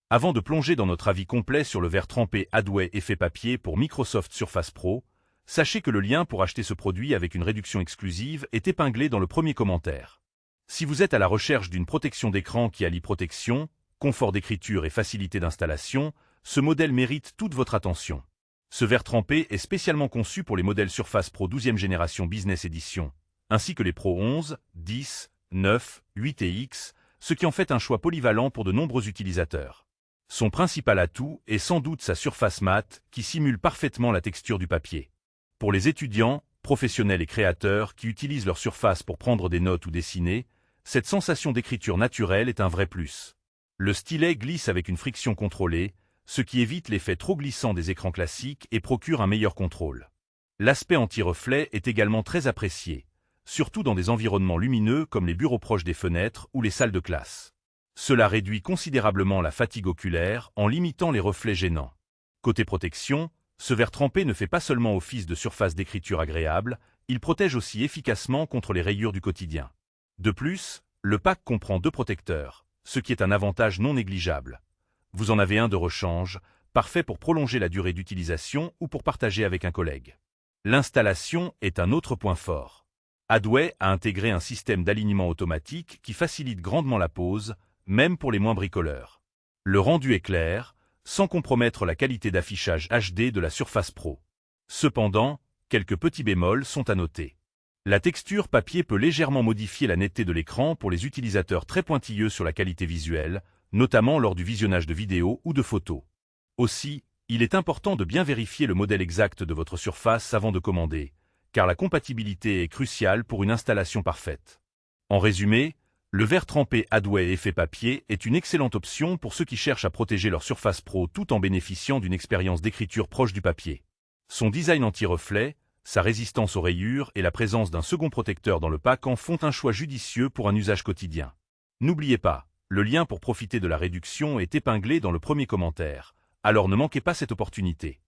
Avant de plonger dans notre avis complet sur le verre trempé Adway effet papier pour Microsoft Surface Pro, sachez que le lien pour acheter ce produit avec une réduction exclusive est épinglé dans le premier commentaire. Si vous êtes à la recherche d'une protection d'écran qui allie protection, confort d'écriture et facilité d'installation, ce modèle mérite toute votre attention. Ce verre trempé est spécialement conçu pour les modèles Surface Pro 12e génération Business Edition, ainsi que les Pro 11, 10, 9, 8 et X, ce qui en fait un choix polyvalent pour de nombreux utilisateurs. Son principal atout est sans doute sa surface mate qui simule parfaitement la texture du papier. Pour les étudiants, professionnels et créateurs qui utilisent leur surface pour prendre des notes ou dessiner, cette sensation d'écriture naturelle est un vrai plus. Le stylet glisse avec une friction contrôlée, ce qui évite l'effet trop glissant des écrans classiques et procure un meilleur contrôle. L'aspect anti-reflet est également très apprécié, surtout dans des environnements lumineux comme les bureaux proches des fenêtres ou les salles de classe. Cela réduit considérablement la fatigue oculaire en limitant les reflets gênants. Côté protection, ce verre trempé ne fait pas seulement office de surface d'écriture agréable, il protège aussi efficacement contre les rayures du quotidien. De plus, le pack comprend 2 protecteurs, ce qui est un avantage non négligeable. Vous en avez un de rechange, parfait pour prolonger la durée d'utilisation ou pour partager avec un collègue. L'installation est un autre point fort. Adway a intégré un système d'alignement automatique qui facilite grandement la pose, même pour les moins bricoleurs. Le rendu est clair, sans compromettre la qualité d'affichage HD de la Surface Pro. Cependant, quelques petits bémols sont à noter. La texture papier peut légèrement modifier la netteté de l'écran pour les utilisateurs très pointilleux sur la qualité visuelle, notamment lors du visionnage de vidéos ou de photos. Aussi, il est important de bien vérifier le modèle exact de votre surface avant de commander, car la compatibilité est cruciale pour une installation parfaite. En résumé, le verre trempé Adway effet papier est une excellente option pour ceux qui cherchent à protéger leur Surface Pro tout en bénéficiant d'une expérience d'écriture proche du papier. Son design anti-reflet, sa résistance aux rayures et la présence d'un second protecteur dans le pack en font un choix judicieux pour un usage quotidien. N'oubliez pas, le lien pour profiter de la réduction est épinglé dans le premier commentaire, alors ne manquez pas cette opportunité.